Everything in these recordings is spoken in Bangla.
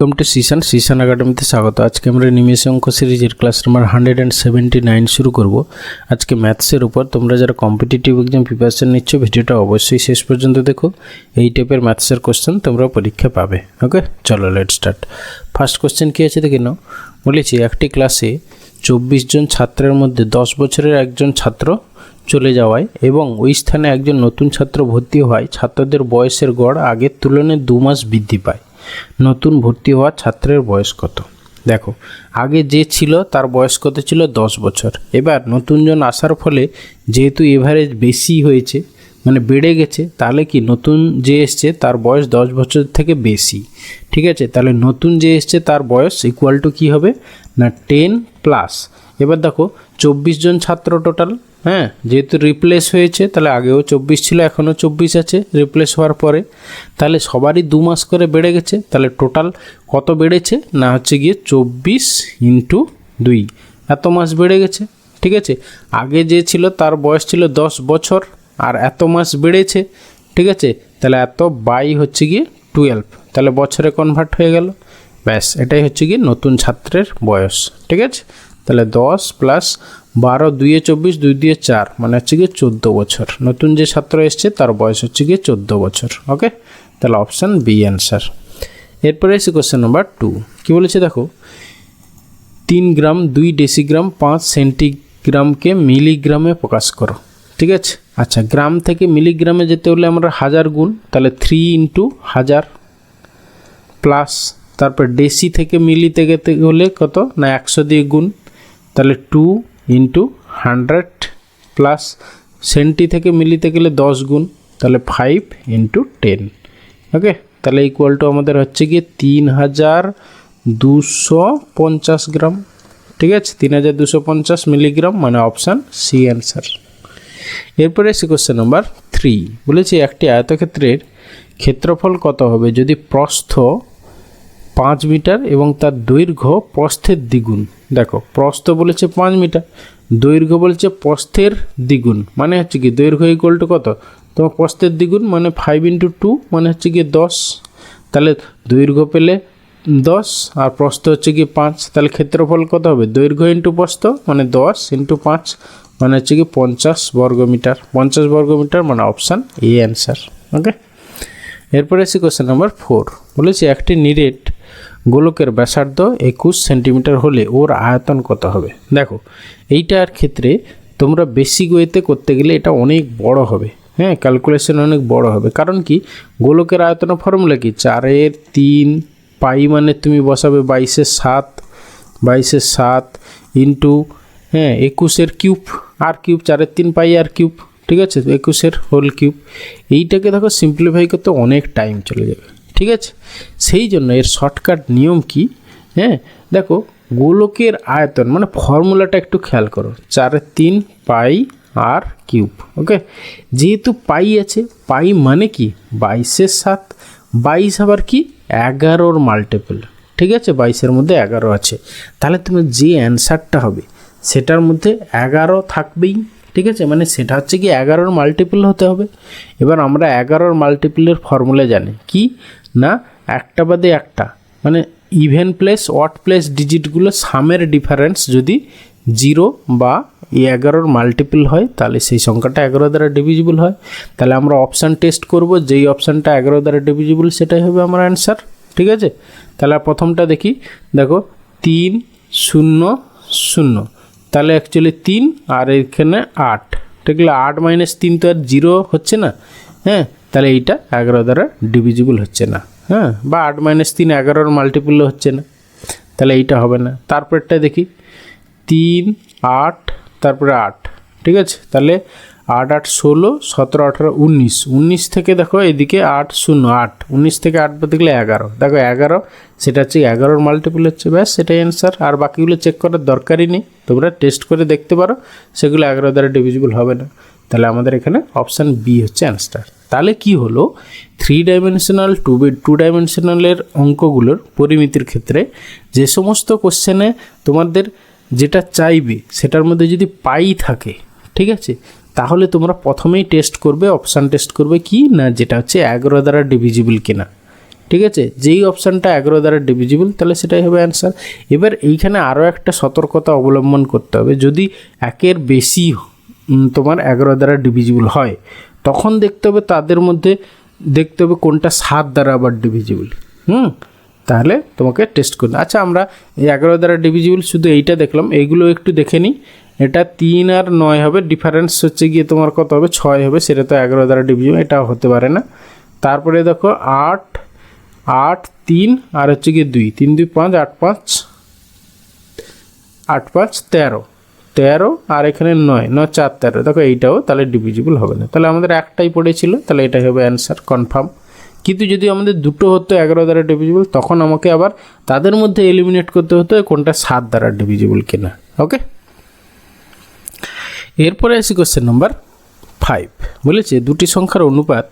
ওয়েলকাম টু সিসান একাডেমিতে স্বাগত। আজকে আমরা নিমেষে অঙ্ক সিরিজের ক্লাস নাম্বার 179 শুরু করব। আজকে ম্যাথসের উপর। তোমরা যারা কম্পিটিটিভ এক্সাম প্রিপারেশন নিচ্ছ ভিডিওটা অবশ্যই শেষ পর্যন্ত দেখো। এই টাইপের ম্যাথসের কোশ্চেন তোমরা পরীক্ষা পাবে। ওকে, চলো লেট স্টার্ট। ফার্স্ট কোশ্চেন কী আছে দেখে নাও। বলেছি একটি ক্লাসে 24 জন ছাত্রের মধ্যে 10 বছরের একজন ছাত্র চলে যাওয়ায় এবং ওই স্থানে একজন নতুন ছাত্র ভর্তি হওয়ায় ছাত্রদের বয়সের গড় আগের তুলনায় 2 মাস বৃদ্ধি পায়। নতুন ভর্তি হওয়া ছাত্রের বয়স কত? দেখো, আগে যে ছিল তার বয়স কত ছিল? 10 বছর। এবার নতুনজন আসার ফলে যেহেতু এভারেজ বেশি হয়েছে, মানে বেড়ে গেছে, তাহলে কি নতুন যে এসছে তার বয়স 10 বছর থেকে বেশি। ঠিক আছে, তাহলে নতুন যে এসছে তার বয়স ইকুয়াল টু কী হবে না 10 প্লাস। এবার দেখো 24 জন ছাত্র টোটাল। হ্যাঁ, যেহেতু রিপ্লেস হয়েছে তাহলে আগেও 24 ছিল, এখনও 24 আছে রিপ্লেস হওয়ার পরে। তাহলে সবারই 2 মাস করে বেড়ে গেছে। তাহলে টোটাল কত বেড়েছে না হচ্ছে গিয়ে 24 ইন্টু 2, এত মাস বেড়ে গেছে। ঠিক আছে, আগে যে ছিল তার বয়স ছিল 10 বছর আর এত মাস বেড়েছে। ঠিক আছে, তাহলে এত বাই হচ্ছে গিয়ে 12, তাহলে বছরে কনভার্ট হয়ে গেল। ব্যাস, এটাই হচ্ছে গিয়ে নতুন ছাত্রের বয়স। ঠিক আছে, তাহলে 10 প্লাস 12, 2 এ 24, 2 দিয়ে 4, মানে হচ্ছে গিয়ে 14 বছর। নতুন যে ছাত্র এসছে তার বয়স হচ্ছে গিয়ে 14 বছর। ওকে, তাহলে অপশান বি অ্যান্সার। এরপরে এসে কোশ্চেন নাম্বার 2। কী বলেছে দেখো, 3 গ্রাম 2 ডেসিগ্রাম 5 সেন্টিগ্রামকে মিলিগ্রামে প্রকাশ করো। ঠিক আছে, আচ্ছা, গ্রাম থেকে মিলিগ্রামে যেতে হলে আমরা 1000 গুণ, তাহলে 3 ইন্টু 1000 প্লাস, তারপর ডেসি থেকে মিলিতে যেতে হলে কত না 100 দিয়ে গুণ, তাহলে 2 ইন্টু 100 প্লাস সেন্টি থেকে মিলিতে গেলে 10 গুণ, তাহলে 5 ইন্টু 10। ওকে, তাহলে ইকুয়াল টু আমাদের হচ্ছে গিয়ে 3250 গ্রাম। ঠিক আছে, 3250 মিলিগ্রাম, মানে অপশান সি অ্যান্সার। এরপরে এসে কোশ্চেন নাম্বার 3। বলেছি একটি আয়তক্ষেত্রের ক্ষেত্রফল কত হবে যদি প্রস্থ 5 মিটার এবং তার দৈর্ঘ্য প্রস্থের দ্বিগুণ। দেখো, প্রস্থ বলেছে 5 মিটার, দৈর্ঘ্য বলেছে প্রস্থের দ্বিগুণ, মানে হচ্ছে কি দৈর্ঘ্য ইকুয়াল টু কত তোমার প্রস্থের দ্বিগুণ, মানে 5 ইন্টু 2, মানে হচ্ছে গিয়ে 10। তাহলে দৈর্ঘ্য পেলে 10 আর প্রস্থ হচ্ছে গিয়ে 5, তাহলে ক্ষেত্রফল কত হবে? দৈর্ঘ্য ইন্টু প্রস্থ, মানে 10 ইন্টু 5, মানে হচ্ছে কি 50 বর্গমিটার। 50 বর্গমিটার, মানে অপশান এ অ্যান্সার। ওকে, এরপরে এসে কোশ্চেন নাম্বার 4। বলেছি একটি নিরেট গোলকের ব্যাসার্ধ 21 সেন্টিমিটার হলে ওর আয়তন কত হবে? দেখো, এইটার ক্ষেত্রে তোমরা বেসিক ওয়েতে করতে গেলে এটা অনেক বড় হবে। হ্যাঁ, ক্যালকুলেশন অনেক বড় হবে। কারণ কি, গোলকের আয়তনের ফর্মুলা কি 4/3 পাই, মানে তুমি বসাবে 22/7 ইন্টু 21 কিউব, আর কিউব 4/3 পাই আর কিউব। ঠিক আছে, 21 হোল কিউব। এইটাকে দেখো সিম্পলিফাই করতে অনেক টাইম চলে যাবে। ঠিক আছে, সেই জন্য এর শর্টকাট নিয়ম কি, দেখো, গোলকের আয়তন মানে ফর্মুলাটা একটু খেয়াল করো, 4/3 পাই আর কিউব। ওকে, যেহেতু পাই আছে, পাই মানে কি 22/7, 22 আবার কি 11-র মাল্টিপল। ঠিক আছে, 22-এর মধ্যে 11 আছে, তাহলে তোমার যে অ্যান্সারটা হবে সেটার মধ্যে 11 থাকবেই। ঠিক আছে, মানে সেটা হচ্ছে কি 11-র মাল্টিপল হতে হবে। এবার আমরা 11-র মাল্টিপলের ফর্মুলা জানি কি না, একটা বাদে একটা, মানে ইভেন প্লেস অড প্লেস ডিজিটগুলো সামের ডিফারেন্স যদি 0 বা 11-র মাল্টিপল হয় তাহলে সেই সংখ্যাটা 11 দ্বারা ডিভিজিবল হয়। তাহলে আমরা অপশান টেস্ট করব, যেই অপশানটা 11 দ্বারা ডিভিজিবল সেটাই হবে আমার অ্যান্সার। ঠিক আছে, তাহলে প্রথমটা দেখি, দেখো 3 0 0, তাহলে অ্যাকচুয়ালি 3 আর এখানে 8, ঠিক আছে, 8 - 3 তো আর 0 হচ্ছে না। হ্যাঁ, তাহলে এইটা 11 দ্বারা ডিভিজিবল হচ্ছে না। হ্যাঁ, বা 8 - 3 11-র মাল্টিপল হচ্ছে না, তাহলে এইটা হবে না। তারপরটা দেখি 3 8, তারপরে 8। ঠিক আছে, তাহলে 8 8 16 17 18 19, 19 থেকে দেখো এদিকে 8 0 8, 19 থেকে 8 বাদ দিলে 11। দেখো 11, সেটা হচ্ছে 11-র মাল্টিপল হচ্ছে। ব্যাস, সেটাই অ্যান্সার। আর বাকিগুলো চেক করার দরকারই নেই, তোমরা টেস্ট করে দেখতে পারো, সেগুলো 11 দ্বারা ডিভিজিবল হবে না। তাহলে আমাদের এখানে অপশান বি হচ্ছে অ্যান্সার। তাহলে কি হলো, 3 ডাইমেনশনাল 2 ডাইমেনশনালের অঙ্কগুলোর পরিমিতির ক্ষেত্রে যে সমস্ত কোশ্চেনে তোমাদের যেটা চাইবে সেটার মধ্যে যদি পাই থাকে, ঠিক আছে, তাহলে তোমরা প্রথমেই টেস্ট করবে, অপশান টেস্ট করবে কি না, যেটা হচ্ছে 11 দ্বারা ডিভিজিবল কিনা। ঠিক আছে, যেই অপশানটা 11 দ্বারা ডিভিজিবল তাহলে সেটাই হবে অ্যান্সার। এবার এইখানে আরও একটা সতর্কতা অবলম্বন করতে হবে, যদি একের বেশি তোমার 11 দ্বারা ডিভিজিবল হয় তখন দেখতে হবে তাদের মধ্যে দেখতে হবে কোনটা 7 দ্বারা আবার ডিভিজিবল। তাহলে তোমাকে টেস্ট করতে। আচ্ছা, আমরা এই 11 দ্বারা ডিভিজিবল শুধু এইটা দেখলাম, এইগুলো একটু দেখে নিই। এটা 3 আর 9 হবে, ডিফারেন্স হচ্ছে গিয়ে তোমার কত হবে, 6 হবে, সেটা তো 11 দ্বারা ডিভিজিবল, এটাও হতে পারে না। তারপরে দেখো 8 8 3 আর হচ্ছে গিয়ে 2 3 2 5 8 5 8 5 13 13 আর এখানে 9 9 4 13, দেখো এইটাও তাহলে ডিভিজিবল হবে না। তাহলে আমাদের একটাই পড়েছিল, তাহলে এটাই হবে অ্যান্সার কনফার্ম। কিন্তু যদি আমাদের দুটো হতো 11 দ্বারা ডিভিজিবল তখন আমাকে আবার তাদের মধ্যে এলিমিনেট করতে হতো কোনটা 7 দ্বারা ডিভিজিবল কিনা। ওকে, এরপরে আসি কোশ্চেন নাম্বার 5। বলেছে দুটি সংখ্যার অনুপাত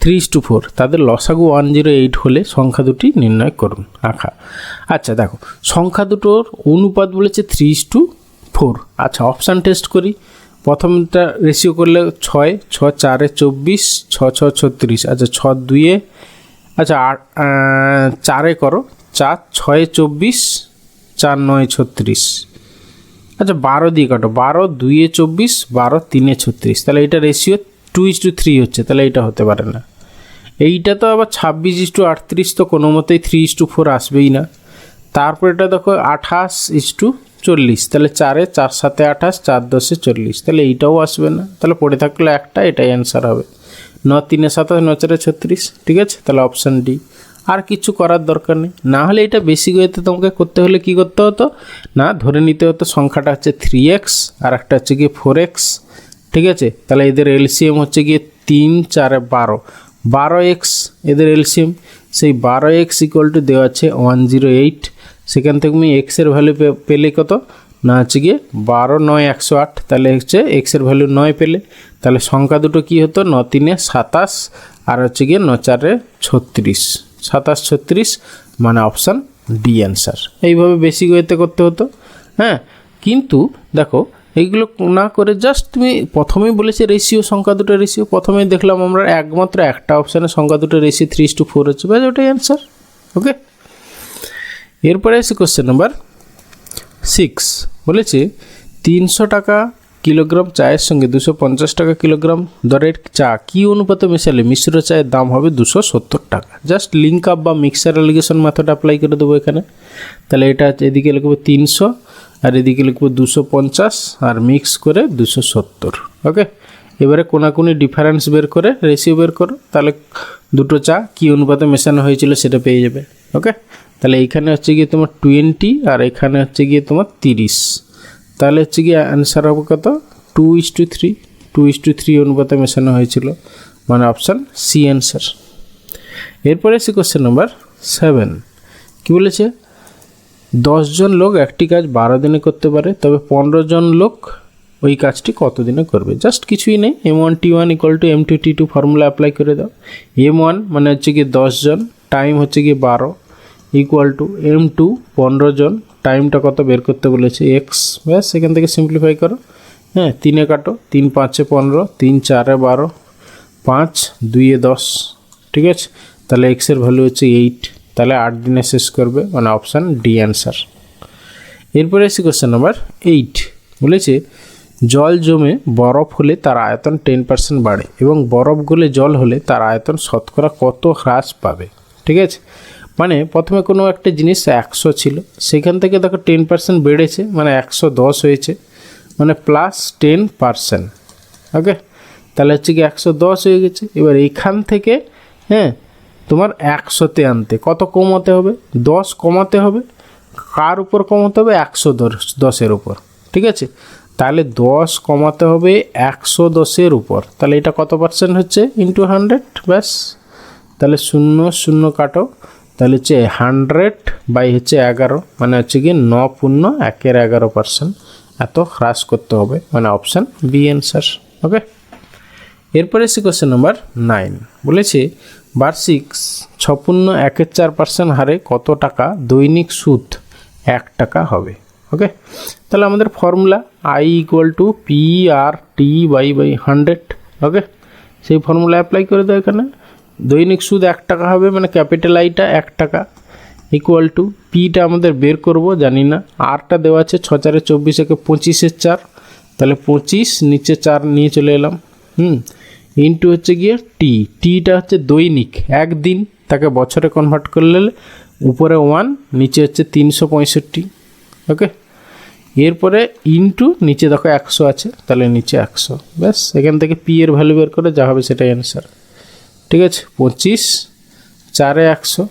3:4, তাদের লসাগু 108 হলে সংখ্যা দুটি নির্ণয় করুন, আঁকা। আচ্ছা দেখো, সংখ্যা দুটোর অনুপাত বলেছে 3:4। আচ্ছা, অপশান টেস্ট করি। প্রথমটা রেশিও করলে 6 6 4 24 6 6 36। আচ্ছা 6 2 আচ্ছা 4 করো, 4 6 24 4 9 36। আচ্ছা 12 দিয়ে কাটো, 12 2 24 12 3 36। তাহলে এটা রেশিও 2:3 হচ্ছে, তাহলে এটা হতে পারে না। এইটা তো আবার 26:38, তো কোনো মতেই 3:4 আসবেই না। তারপর এটা দেখো 28:40, তাহলে 4 4 7 28 4 10 40, তাহলে এইটাও আসবে না। তাহলে পড়ে থাকলে একটা, এটাই অ্যান্সার হবে। 9 3 27 9 4 36, ঠিক আছে, তাহলে অপশান ডি। আর কিছু করার দরকার নেই। না হলে এটা বেসিক ওয়েতে তোমাকে করতে হলে কি করতে হতো না, ধরে নিতে হতো সংখ্যাটা হচ্ছে 3x আর একটা হচ্ছে গিয়ে 4x, ঠিক আছে। তাহলে এদের এলসিএম হচ্ছে গিয়ে 3 4 12 12x, এদের এলসিএম সেই 12x ইকুয়াল টু দেওয়া আছে 108। সেখান থেকে তুমি এক্সের ভ্যালু পেলে কত না, হচ্ছে গিয়ে 12 9 108, তাহলে হচ্ছে এক্সের ভ্যালু 9 পেলে। তাহলে সংখ্যা দুটো কী হতো, 9 3 27 আর হচ্ছে গিয়ে 9 4 36, 27 36, মানে অপশান ডি অ্যান্সার। এইভাবে বেসিক ওয়েতে করতে হতো। হ্যাঁ, কিন্তু দেখো এইগুলো না করে জাস্ট তুমি প্রথমেই বলেছে রেশিও, সংখ্যা দুটো রেশিও, প্রথমেই দেখলাম আমরা একমাত্র একটা অপশানে সংখ্যা দুটো রেশিও 3:4 হচ্ছে, ব্যাস ওটাই অ্যান্সার। ওকে, এরপরে আসি কোশ্চেন নাম্বার 6। বলেছে 300 টাকা কিলোগ্রাম চায়ের সঙ্গে 250 টাকা কিলোগ্রাম দরের চা কী অনুপাতে মেশালে মিশ্র চায়ের দাম হবে 270 টাকা। জাস্ট লিঙ্ক আপ বা মিক্সার অ্যালিগেশন মেথড অ্যাপ্লাই করে দেবো এখানে। তাহলে এটা এদিকে লিখবো 300 আর এদিকে লিখবো 250 আর মিক্স করে 270। ওকে, এবারে কোনাকুনি ডিফারেন্স বের করে রেশিও বের করো, তাহলে দুটো চা কী অনুপাতে মেশানো হয়েছিল সেটা পেয়ে যাবে। ওকে, তাহলে এইখানে হচ্ছে গিয়ে তোমার 20 আর এখানে হচ্ছে গিয়ে তোমার 30, তাহলে হচ্ছে গিয়ে অ্যান্সার হবে কত, 2:3 2:3 অনুপাতে মেশানো হয়েছিল, মানে অপশান সি অ্যান্সার। এরপরে এসে কোশ্চেন নাম্বার 7। কী বলেছে 10 জন লোক একটি কাজ 12 দিনে করতে পারে, তবে 15 জন লোক ওই কাজটি কত দিনে করবে। জাস্ট কিছুই নেই, M1T1 = M2T2 ফর্মুলা অ্যাপ্লাই করে দাও। M1 মানে হচ্ছে গিয়ে 10 জন, টাইম হচ্ছে গিয়ে 12 ইকুয়াল টু M2 15 জন, টাইমটা কত বের করতে বলেছে এক্স, ব্যাস এখান থেকে সিম্পলিফাই করো। হ্যাঁ, 3 কাটো, 3 5 15 3 4 12 5 2 10, ঠিক আছে। তাহলে এক্সের ভ্যালু হচ্ছে 8, তাহলে 8 দিনে শেষ করবে, মানে অপশান ডি অ্যান্সার। এরপরে এসে কোশ্চেন নাম্বার 8। বলেছে জল জমে বরফ হলে তার আয়তন 10% বাড়ে এবং বরফ গলে জল হলে তার আয়তন শতকরা কত হ্রাস পাবে। ঠিক আছে, মানে প্রথমে কোনো একটা জিনিস 100 ছিল, সেখান থেকে দেখো 10% বেড়েছে, মানে 110 হয়েছে, মানে +10%। ওকে, তাহলে হচ্ছে কি 110 হয়ে গেছে। এবার এইখান থেকে হ্যাঁ তোমার 100তে আনতে কত কমাতে হবে, 10 কমাতে হবে। কার উপর কমাতে হবে, 110-এর উপর। ঠিক আছে, তাহলে 10 কমাতে হবে 110-এর উপর, তাহলে এটা কত পার্সেন্ট হচ্ছে ইন্টু 100, ব্যাস। তাহলে 0 0 কাটো, তাহলে হচ্ছে 100/11, মানে হচ্ছে কি 9.1 এত হ্রাস করতে হবে, মানে অপশান বি অ্যান্সার। ওকে, এরপরে এসে কোশ্চেন নাম্বার 9। বলেছে বার্ষিক 6.14% হারে কত টাকা দৈনিক সুদ 1 টাকা হবে। ওকে, তাহলে আমাদের ফর্মুলা I = PRT/100। ওকে, সেই ফর্মুলা অ্যাপ্লাই করে দাও এখানে। দৈনিক সুদ 1 টাকা হবে, মানে ক্যাপিটাল আইটা 1 টাকা ইকুয়াল টু পিটা আমাদের বের করব জানি না, আরটা দেওয়া আছে 6 4 24 একে 25 4, তাহলে 25 নিচে 4 নিয়ে চলে এলাম ইনটু হচ্ছে গিয়ে টিটা হচ্ছে দৈনিক একদিন, তাকে বছরে কনভার্ট করলে উপরে 1 নিচে হচ্ছে 365, ওকে। এরপরে ইনটু নিচে দেখো 100 আছে, তাহলে নিচে 100, ব্যাস এখান থেকে পি এর ভ্যালু বের করে যা হবে সেটাই অ্যান্সার, ঠিক আছে। 25 4 100,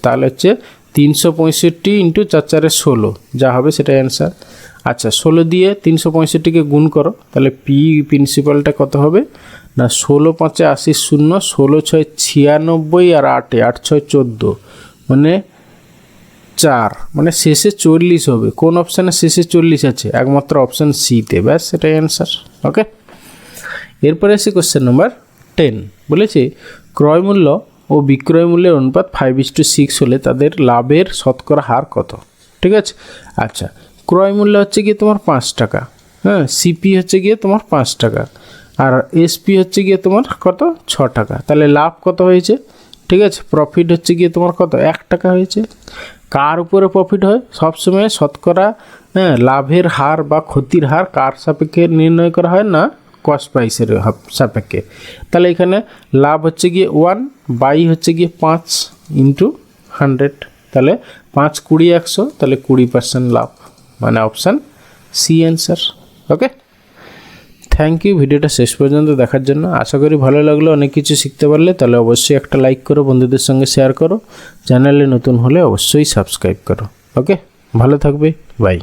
তাহলে হচ্ছে 365 ইন্টু 4 4 16, যা হবে সেটাই অ্যান্সার। আচ্ছা 16 দিয়ে 365কে গুণ করো, তাহলে পি প্রিন্সিপালটা কত হবে না 16 5 80 0, 16 6 96 আর 8 8 6 14, মানে 4, মানে শেষে 40 হবে। কোন অপশানে শেষে 40 আছে? একমাত্র অপশান সিতে, ব্যাস সেটাই অ্যান্সার, ওকে। এরপরে আসি কোশ্চেন নাম্বার 10, বলেছে ক্রয় মূল্য ও বিক্রয় মূল্যের অনুপাত 5:6 হলে তাদের লাভের শতকরা হার কত? ঠিক আছে। আচ্ছা ক্রয় মূল্য হচ্ছে গিয়ে তোমার 5 টাকা, হ্যাঁ, সিপি হচ্ছে গিয়ে তোমার 5 টাকা, আর এসপি হচ্ছে গিয়ে তোমার কত 6 টাকা, তাহলে লাভ কত হয়েছে? ঠিক আছে, প্রফিট হচ্ছে গিয়ে তোমার কত 1 টাকা হয়েছে। কার উপরে প্রফিট হয়? সবসময় শতকরা, হ্যাঁ, লাভের হার বা ক্ষতির হার কার সাপেক্ষে নির্ণয় করা হয় না কস্ট প্রাইসের সাপেক্ষে। তাহলে এখানে লাভ হচ্ছে গিয়ে 1 বাই হচ্ছে গিয়ে 5 ইন্টু 100, তাহলে 5 20 100, তাহলে 20% লাভ, মানে option C answer, okay. Thank you ভিডিওটা শেষ পর্যন্ত দেখার জন্য। আশা করি ভালো লাগলো, অনেক কিছু শিখতে পারলে। তাহলে অবশ্যই একটা লাইক করো, বন্ধুদের সঙ্গে শেয়ার করো, চ্যানেলে নতুন হলে অবশ্যই সাবস্ক্রাইব করো, ওকে। ভালো থাকবে, বাই।